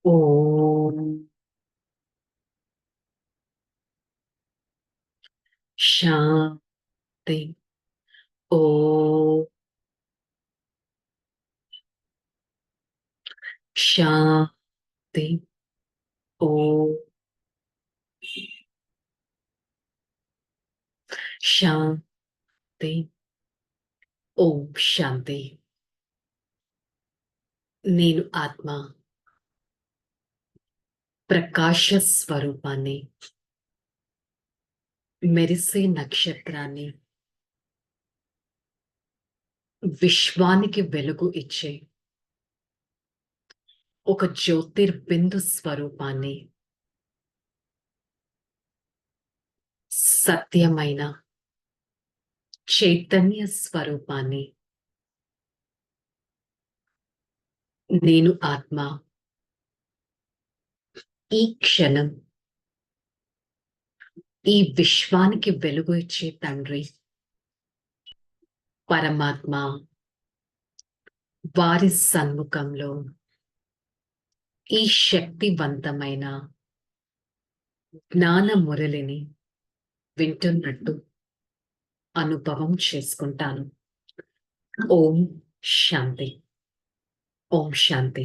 ఓం శాంతి. ఓం శాంతి. ఓం శాంతి. ఓం శాంతి. నేను ఆత్మ ప్రకాశ స్వరూపాన్ని, మెరిసే నక్షత్రాన్ని, విశ్వానికి వెలుగు ఇచ్చే ఒక జ్యోతిర్బిందు స్వరూపాన్ని, సత్యమైన చైతన్య స్వరూపాన్ని. నేను ఆత్మ ఈ క్షణం ఈ విశ్వానికి వెలుగు ఇచ్చే తండ్రి పరమాత్మ వారి సన్ముఖంలో ఈ శక్తివంతమైన జ్ఞాన మురళిని వింటున్నట్టు అనుభవం చేసుకుంటాను. ఓం శాంతి. ओम शांति।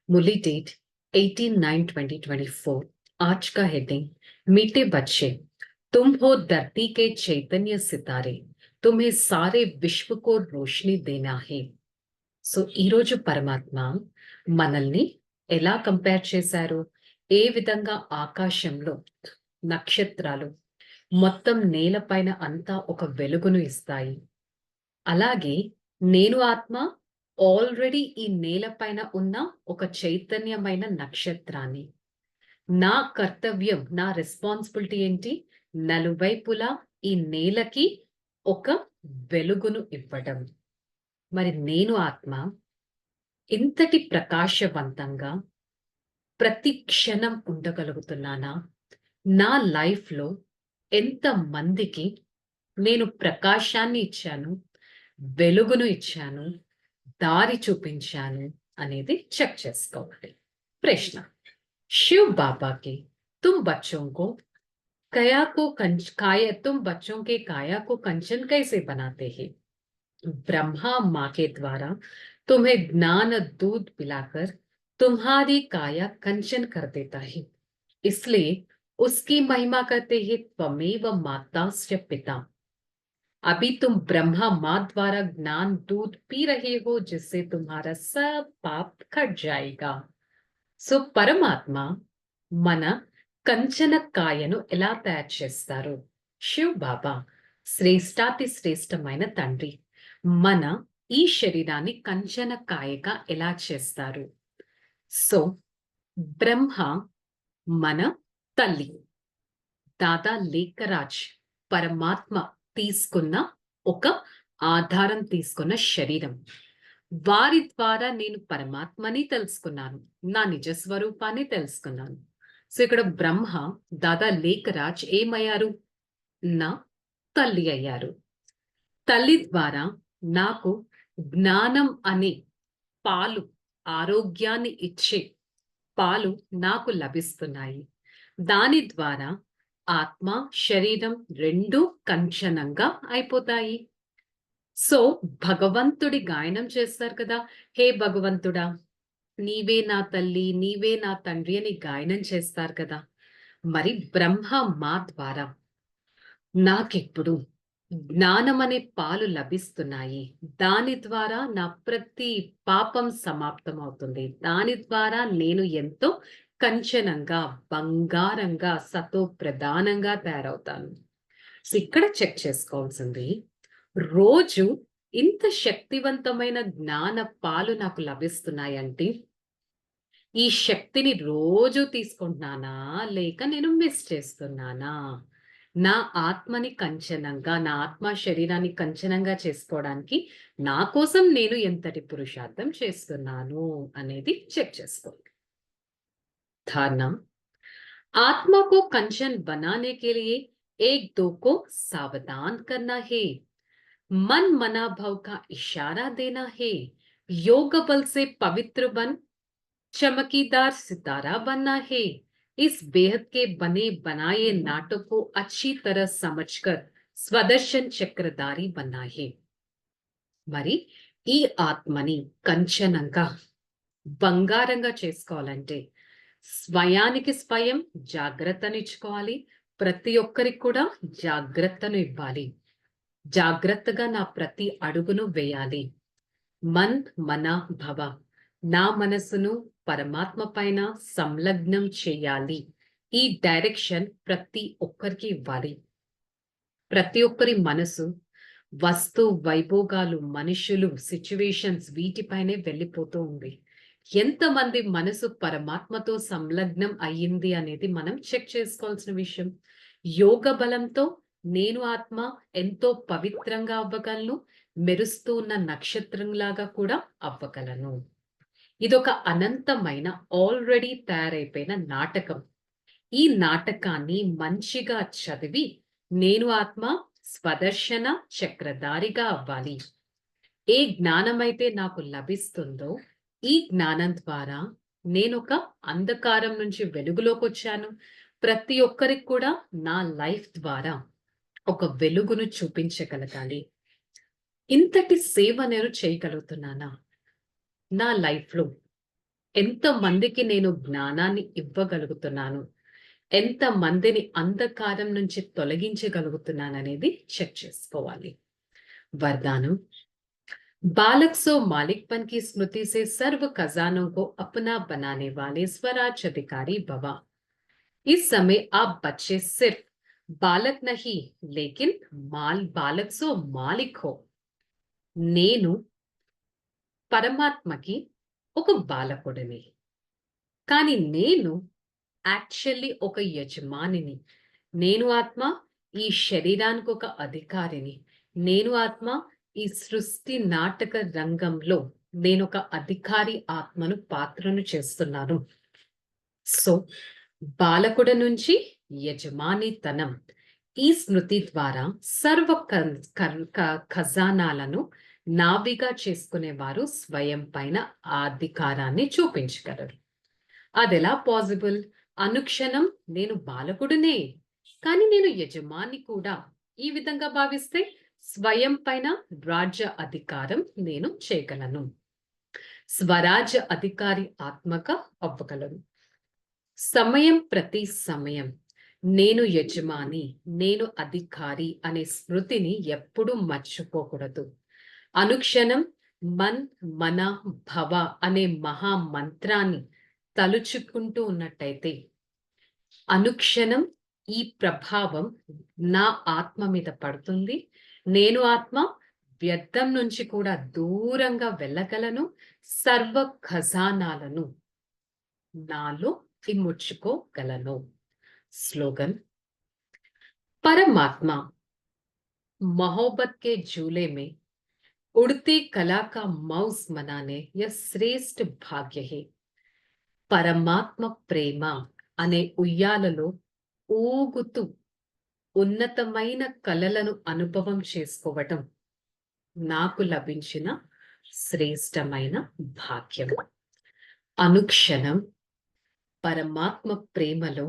मुरली डेट 18/9/2024। आज का हेडिंग मीठे बच्चे, तुम हो धरती के चैतन्य सितारे, तुम्हें सारे विश्व को रोशनी देना है। సో ఈరోజు పరమాత్మ మనల్ని ఎలా కంపేర్ చేశారు? ఏ విధంగా ఆకాశంలో నక్షత్రాలు మొత్తం నేలపైన అంతా ఒక వెలుగును ఇస్తాయి, అలాగే నేను ఆత్మ ఆల్రెడీ ఈ నేలపైన ఉన్న ఒక చైతన్యమైన నక్షత్రాన్ని. నా కర్తవ్యం, నా రెస్పాన్సిబిలిటీ ఏంటి? నలువైపులా ఈ నేలకి ఒక వెలుగును ఇవ్వడం. మరి నేను ఆత్మ ఇంతటి ప్రకాశవంతంగా ప్రతి క్షణం ఉండగలుగుతున్నానా? నా లైఫ్లో ఎంత మందికి నేను ప్రకాశాన్ని ఇచ్చాను, వెలుగును ఇచ్చాను, దారి చూపించాను అనేది చెక్ చేసుకోవాలి. ప్రశ్న, शिव बाबा की तुम बच्चों को तुम बच्चों के काया को कंचन कैसे बनाते हैं? ब्रह्मा माँ के द्वारा तुम्हें ज्ञान दूध पिलाकर तुम्हारी काया कंचन कर देता है, इसलिए उसकी महिमा करते हैं त्वमेव मातास्य पिता। अभी तुम ब्रह्मा माँ द्वारा ज्ञान दूध पी रहे हो, जिससे तुम्हारा सब पाप कट जाएगा। సో పరమాత్మ మన కంచన కాయను ఎలా తయారు చేస్తారు? శివ్ బాబా శ్రేష్టాతి శ్రేష్టమైన తండ్రి మన ఈ శరీరాన్ని కంచన కాయగా ఎలా చేస్తారు? సో బ్రహ్మ మన తల్లి, దాదా లేఖరాజ్ పరమాత్మ తీసుకున్న ఒక ఆధారం తీసుకున్న శరీరం. వారి ద్వారా నేను పరమాత్మని తెలుసుకున్నాను, నా నిజ స్వరూపాన్ని తెలుసుకున్నాను. సో ఇక్కడ బ్రహ్మ దాదా లేఖరాజ్ ఏమయ్యారు? నా తల్లి అయ్యారు. తల్లి ద్వారా నాకు జ్ఞానం అనే పాలు, ఆరోగ్యాన్ని ఇచ్చే పాలు నాకు లభిస్తున్నాయి. దాని ద్వారా ఆత్మ శరీరం రెండు కంచనంగా అయిపోతాయి. సో భగవంతుడి గాయనం చేస్తారు కదా, హే భగవంతుడా నీవే నా తల్లి, నీవే నా తండ్రి అని గాయనం చేస్తారు కదా. మరి బ్రహ్మ మా ద్వారా నాకెప్పుడు జ్ఞానం అనే పాలు లభిస్తున్నాయి. దాని ద్వారా నా ప్రతి పాపం సమాప్తం అవుతుంది. దాని ద్వారా నేను ఎంతో కంచనంగా, బంగారంగా, సతో ప్రధానంగా తయారవుతాను. సో ఇక్కడ చెక్ చేసుకోవాల్సింది, రోజు ఇంత శక్తివంతమైన జ్ఞాన పాలు నాకు లభిస్తున్నాయంటే ఈ శక్తిని రోజు తీసుకుంటున్నానా, లేక నేను మిస్ చేస్తున్నానా? నా ఆత్మని కంచనంగా, నా ఆత్మ శరీరాన్ని కంచనంగా చేసుకోవడానికి నా కోసం నేను ఎంతటి పురుషార్థం చేస్తున్నాను అనేది చెక్ చేసుకోండి. धारणा, आत्मा को कंचन बनाने के लिए एक दो को सावधान करना है, मन मना भव का इशारा देना है, योग बल से पवित्र बन चमकीदार सितारा बनना है। इस बेहद के बने बनाए नाटक को अच्छी तरह समझकर स्वदर्शन चक्रधारी बनना है। మరి ఈ ఆత్మని కంచనంగా బంగారంగా చేసుకోవాలంటే స్వయానికి స్వయం జాగ్రత్తనిచ్చుకోవాలి. ప్రతి ఒక్కరికి కూడా జాగ్రత్తను ఇవ్వాలి. జాగ్రత్తగా నా ప్రతి అడుగును వేయాలి. మన్ మన భవ, నా మనసును పరమాత్మ పైన సంలగ్నం చేయాలి. ఈ డైరెక్షన్ ప్రతి ఒక్కరికి ఇవ్వాలి. ప్రతి ఒక్కరి మనసు వస్తు వైభోగాలు, మనుషులు, సిచ్యువేషన్స్ వీటిపైనే వెళ్ళిపోతూ ఉంది. ఎంతమంది మనసు పరమాత్మతో సంలగ్నం అయ్యింది అనేది మనం చెక్ చేసుకోవాల్సిన విషయం. యోగ బలంతో నేను ఆత్మ ఎంతో పవిత్రంగా అవ్వగలను, మెరుస్తూ ఉన్న నక్షత్రంలాగా కూడా అవ్వగలను. ఇదొక అనంతమైన ఆల్రెడీ తయారైపోయిన నాటకం. ఈ నాటకాన్ని మంచిగా చదివి నేను ఆత్మ స్వదర్శన చక్రధారిగా అవ్వాలి. ఏ జ్ఞానమైతే నాకు లభిస్తుందో ఈ జ్ఞానం ద్వారా నేనొక అంధకారం నుంచి వెలుగులోకి వచ్చాను. ప్రతి ఒక్కరికి కూడా నా లైఫ్ ద్వారా ఒక వెలుగును చూపించగలగాలి. ఇంతటి సేవ నేను చేయగలుగుతున్నానా? నా లైఫ్‌లో ఎంతమందికి నేను జ్ఞానాన్ని ఇవ్వగలుగుతున్నాను? ఎంతమందిని అంధకారం నుంచి తొలగించగలుగుతున్నాననేది చెక్ చేసుకోవాలి. వరదానం: बालक सो मालिकपन की स्मृति से सर्व खजानों को अपना बनाने वाले स्वराज अधिकारी भवा। इस समय आप बच्चे सिर्फ बालक नहीं लेकिन बालक सो मालिक हो। నేను పరమాత్మకి ఒక బాలకుడిని, కానీ నేను యాక్చువల్లీ ఒక యజమానిని. నేను ఆత్మ ఈ శరీరానికి ఒక అధికారిని. నేను ఆత్మ ఈ సృష్టి నాటక రంగంలో నేనొక అధికారి ఆత్మను పాత్రను చేస్తున్నాను. సో బాలకుడి నుంచి యజమానితనం ఈ స్మృతి ద్వారా సర్వ ఖజానాలను నావిగా చేసుకునేవారు స్వయం పైన ఆ అధికారాన్ని చూపించగలరు. అదెలా పాసిబుల్? అనుక్షణం నేను బాలకుడినే, కానీ నేను యజమాని కూడా. ఈ విధంగా భావిస్తే స్వయం పైన రాజ్య అధికారం నేను చేయగలను. స్వరాజ్య అధికారి ఆత్మగా అవ్వగలను. సమయం ప్రతి సమయం నేను యజమాని, నేను అధికారి అనే స్మృతిని ఎప్పుడూ మర్చిపోకూడదు. అనుక్షణం మన్ మన భవ అనే మహా మంత్రాన్ని తలుచుకుంటూ ఉన్నట్టయితే అనుక్షణం ఈ ప్రభావం నా ఆత్మ మీద పడుతుంది. నేను ఆత్మ వ్యర్థం నుంచి కూడా దూరంగా వెళ్ళగలను. సర్వ ఖజానాలను నాలో ఇముడ్చుకోగలను. స్లోగన్: परमात्मा मोहब्बत के झूले में उड़ती कला का मौज मनाने यह श्रेष्ठ भाग्य है। పరమాత్మ ప్రేమ అనే ఉయ్యాలలో ఊగుతూ ఉన్నతమైన కలలను అనుభవం చేసుకోవటం నాకు లభించిన శ్రేష్టమైన భాగ్యం. అనుక్షణం పరమాత్మ ప్రేమలో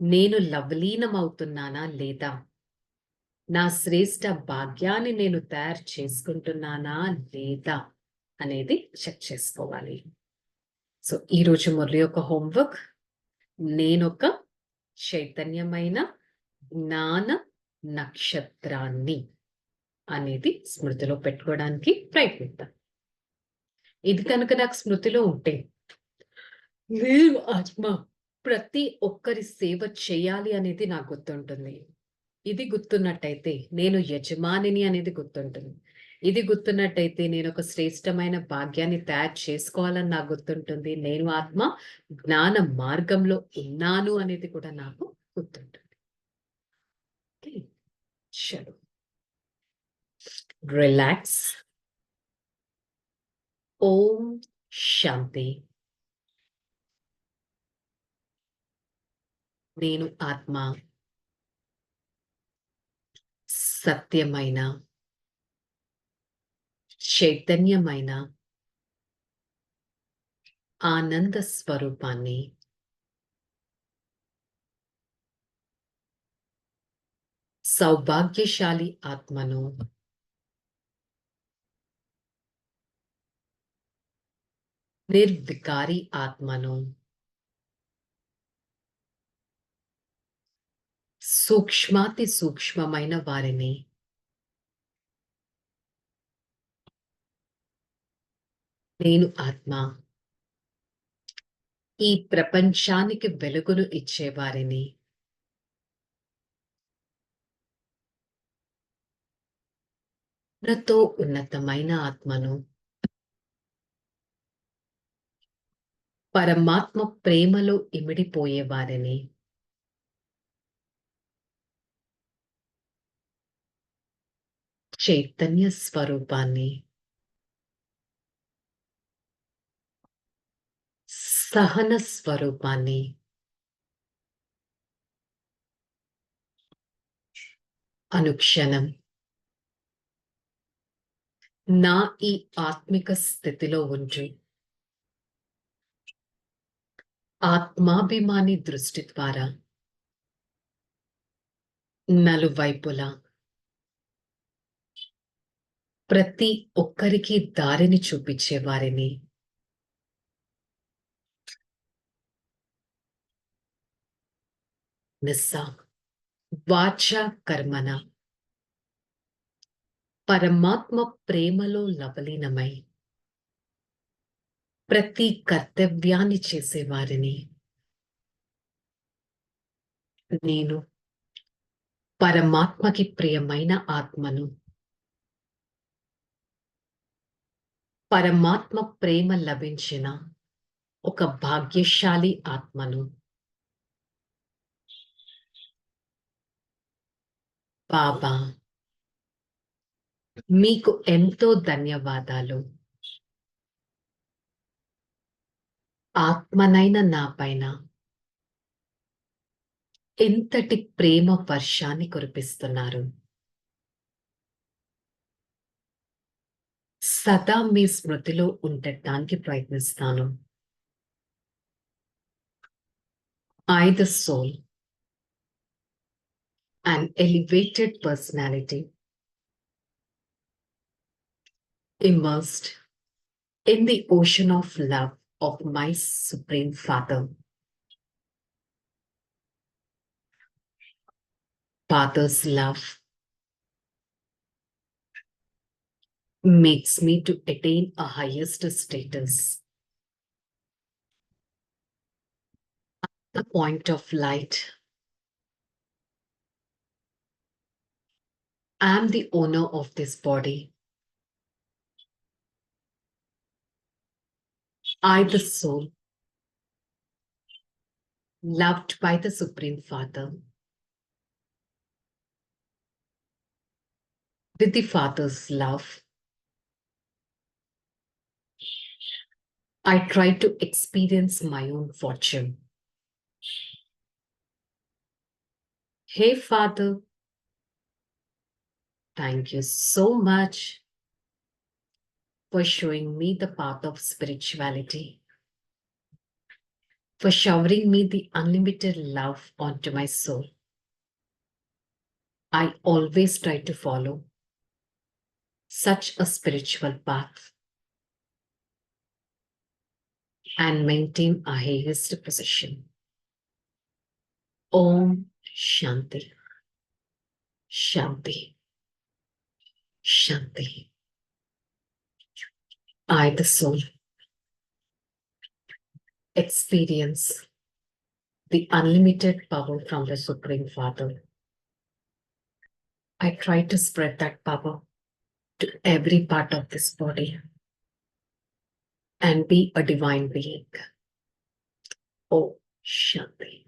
నేను లవలీనమవుతున్నానా లేదా, నా శ్రేష్ట భాగ్యాన్ని నేను తయారు చేసుకుంటున్నానా లేదా అనేది చెక్ చేసుకోవాలి. సో ఈరోజు మురళి యొక్క హోంవర్క్, నేనొక చైతన్యమైన జ్ఞాన నక్షత్రాన్ని అనేది స్మృతిలో పెట్టుకోవడానికి ప్రయత్నిద్దాం. ఇది కనుక నాకు స్మృతిలో ఉంటే నేను ఆత్మ ప్రతి ఒక్కరి సేవ చేయాలి అనేది నాకు గుర్తుంటుంది. ఇది గుర్తున్నట్టయితే నేను యజమానిని అనేది గుర్తుంటుంది. ఇది గుర్తున్నట్టయితే నేను ఒక శ్రేష్టమైన భాగ్యాన్ని తయారు చేసుకోవాలని నాకు గుర్తుంటుంది. నేను ఆత్మ జ్ఞాన మార్గంలో ఉన్నాను అనేది కూడా నాకు గుర్తుంటుంది. చలో, రిలాక్స్. ఓం శాంతి. నేను ఆత్మ సత్యమైన చైతన్యమైన ఆనంద స్వరూపాన్ని సౌభాగ్యశాలి ఆత్మను నిర్వికారి ఆత్మను సూక్ష్మాతి సూక్ష్మమైన వారిని నేను ఆత్మ ఈ ప్రపంచానికి వెలుగును ఇచ్చేవారిని నాతో ఉన్నతమైన ఆత్మను పరమాత్మ ప్రేమలో ఇమిడిపోయేవారిని చైతన్య స్వరూపాన్ని సహన స్వరూపాన్ని అనుక్షణం నా ఈ ఆత్మిక స్థితిలో ఉంటూ ఆత్మాభిమాని దృష్టి ద్వారా నలువైపులా ప్రతి ఒక్కరికి దారిని చూపించే వారిని నిస్సా వాచ కర్మన పరమాత్మ ప్రేమలో లవలీనమై ప్రతి కర్తవ్యాన్ని చేసేవారిని నేను పరమాత్మకి ప్రియమైన ఆత్మను పరమాత్మ ప్రేమ లభించిన ఒక భాగ్యశాలి ఆత్మను బాబా మీకు ఎంతో ధన్యవాదాలు ఆత్మనైన నా పైన ఎంతటి ప్రేమ వర్షాన్ని కురిపిస్తున్నారు సదా మీ స్మృతిలో ఉండటానికి ప్రయత్నిస్తాను I the soul an elevated personality immersed in the ocean of love of my Supreme Father. Father's love makes me to attain a highest status. The point of light. I am the owner of this body. I, the soul, loved by the Supreme Father, with the Father's love, I try to experience my own fortune. Hey, Father, thank you so much for showing me the path of spirituality, for showering me the unlimited love onto my soul. I always try to follow such a spiritual path and maintain a highest position. Om Shanti, Shanti, Shanti. I, the soul, experience the unlimited power from the Supreme Father. I try to spread that power to every part of this body and be a divine being. Oh, Shanti.